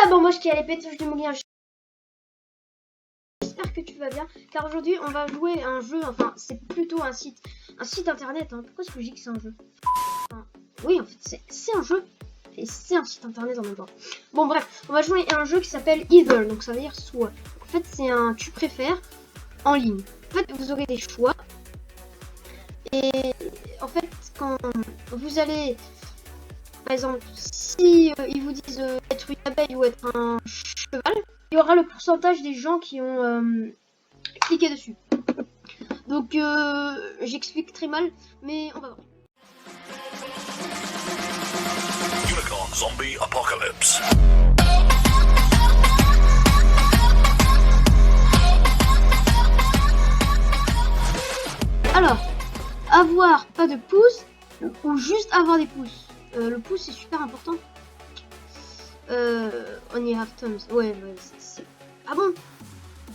la bamboche qui a les pétages de Moulin. J'espère que tu vas bien, car aujourd'hui on va jouer à un jeu, enfin c'est plutôt un site internet, hein. Pourquoi est-ce que je dis que c'est un jeu? Enfin, oui, en fait c'est un jeu, et c'est un site internet en même temps. Bon bref, on va jouer à un jeu qui s'appelle Either, donc ça veut dire soit. En fait c'est un tu préfères en ligne. En fait vous aurez des choix, et en fait quand vous allez, par exemple, si ils vous disent être une abeille ou être un cheval, il y aura le pourcentage des gens qui ont cliqué dessus. Donc j'explique très mal, mais on va voir. Unicorn Zombie Apocalypse. Alors, avoir pas de pouces ou juste avoir des pouces. Le pouce c'est super important. Only have thumbs. Ouais, c'est... Ah bon?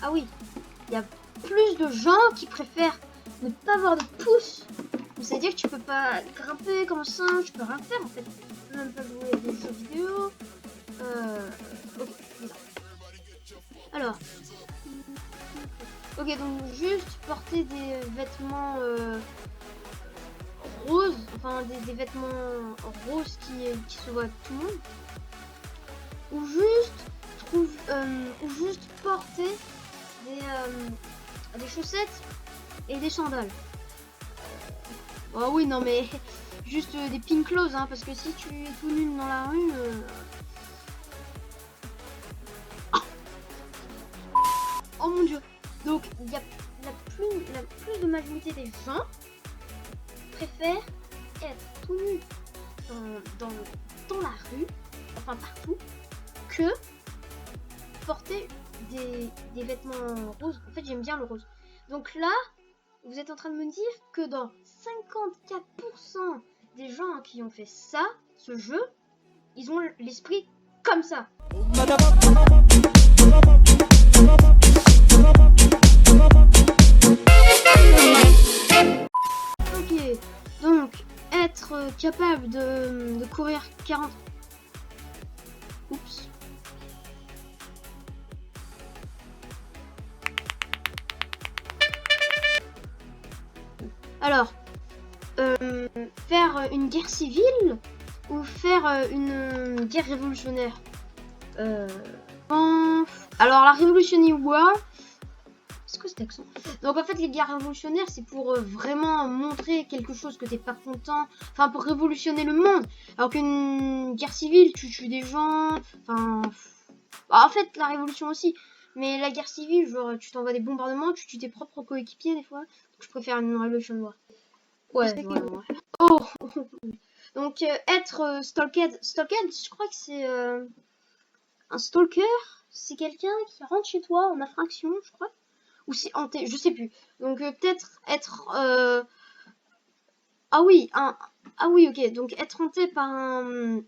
Ah oui. Il y a plus de gens qui préfèrent ne pas avoir de pouces. C'est-à-dire que tu peux pas grimper comme ça, tu peux rien faire en fait. Tu peux même pas jouer à des jeux vidéo. Ok, alors. Ok, donc juste porter des vêtements roses, enfin des vêtements roses qui se voient à tout le monde. Ou juste porter des chaussettes et des sandales. Oh oui, non mais juste des pink clothes, hein, parce que si tu es tout nu dans la rue... Oh mon dieu. Donc il y a la plus de majorité des gens préfèrent être tout nu dans la rue, enfin partout, que porter des vêtements roses. En fait j'aime bien le rose. Donc là, vous êtes en train de me dire que dans 54% des gens qui ont fait ça, ce jeu, ils ont l'esprit comme ça. Ok, donc être capable de courir 40... Oups. Alors, faire une guerre civile ou faire une guerre révolutionnaire? Alors la Revolutionary War, c'est quoi cet accent? Donc en fait les guerres révolutionnaires c'est pour vraiment montrer quelque chose que t'es pas content, enfin pour révolutionner le monde. Alors qu'une guerre civile tu tues des gens, enfin en fait la révolution aussi. Mais la guerre civile, genre tu t'envoies des bombardements, tu tues tes propres coéquipiers des fois. Donc je préfère une Revolution War. Ouais, voilà. Oh. Donc être stalked, je crois que c'est un stalker, c'est quelqu'un qui rentre chez toi en infraction, je crois, ou c'est hanté, je sais plus. Donc peut-être être ah oui, ok, donc être hanté par un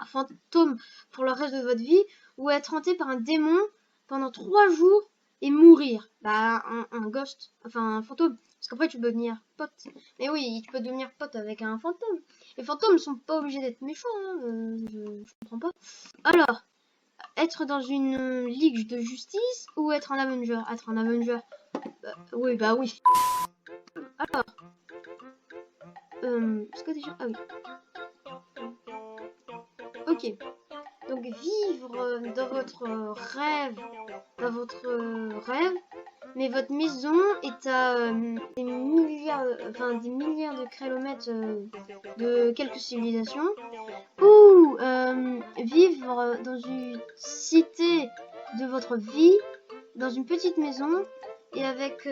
fantôme pour le reste de votre vie, ou être hanté par un démon pendant 3 jours et mourir. Bah un ghost, enfin un fantôme. Parce qu'après tu peux devenir pote. Mais oui, tu peux devenir pote avec un fantôme. Les fantômes sont pas obligés d'être méchants, hein, je comprends pas. Alors, être dans une ligue de justice ou être un Avenger? Être un Avenger. Oui, bah oui. Alors, est-ce que déjà... Ah oui. Ok. Donc vivre dans votre rêve, mais votre maison est à des milliards de kilomètres de quelques civilisations, ou vivre dans une cité de votre vie, dans une petite maison et avec 5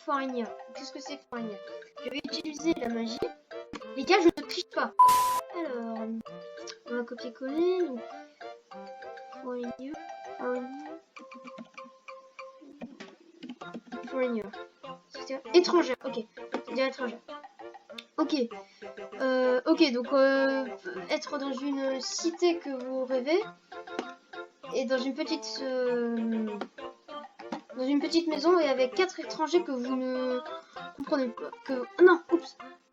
foragners. Qu'est-ce que c'est foragners? Je vais utiliser la magie. Les gars, je ne triche pas. Alors, on va copier-coller. Donc, foreigner. Étrangère, ok. C'est-à-dire étrangère. Ok. Ok, donc être dans une cité que vous rêvez et dans une petite maison et avec 4 étrangers que vous ne comprenez pas, que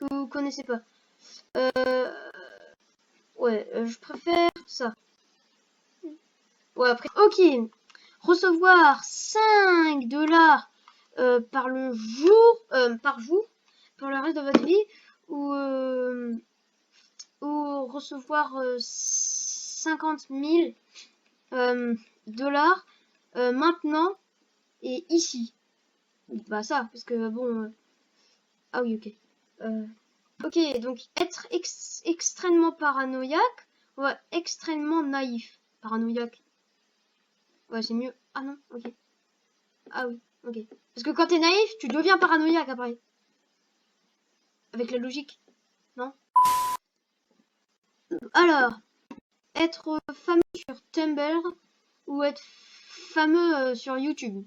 vous connaissez pas. Ouais, Ouais, je préfère ça. Ouais, après, ok. Recevoir 5 dollars par le jour, par jour, pour le reste de votre vie, ou recevoir 50 000 dollars maintenant et ici. Bah ça, parce que bon... ah oui, ok. Ok, donc être extrêmement paranoïaque ou extrêmement naïf. Paranoïaque. Ouais, c'est mieux. Ah non, ok. Ah oui, ok. Parce que quand t'es naïf, tu deviens paranoïaque après. Avec la logique, non? Alors, être fameux sur Tumblr ou être fameux sur YouTube.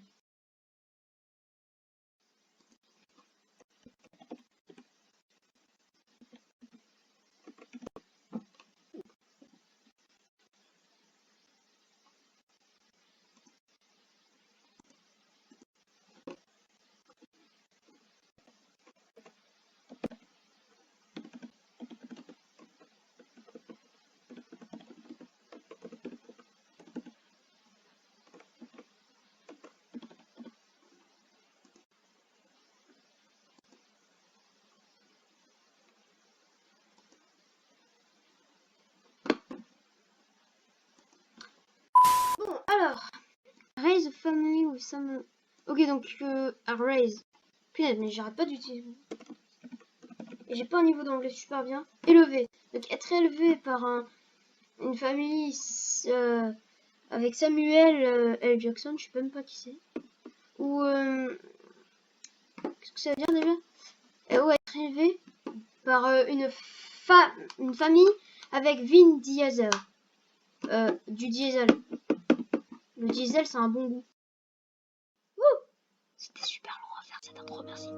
Bon, alors, raise a family with some... Ok, donc, raise. Punaise, mais j'arrête pas d'utiliser. Et j'ai pas un niveau d'anglais super bien. Élevé. Donc, être élevé par une famille avec Samuel L. Jackson, je sais même pas qui c'est. Ou... qu'est-ce que ça veut dire déjà? Ou être élevé par une famille avec Vin Diesel. Du diesel. Le diesel, c'est un bon goût. Ouh, c'était super long à faire cette intro, merci.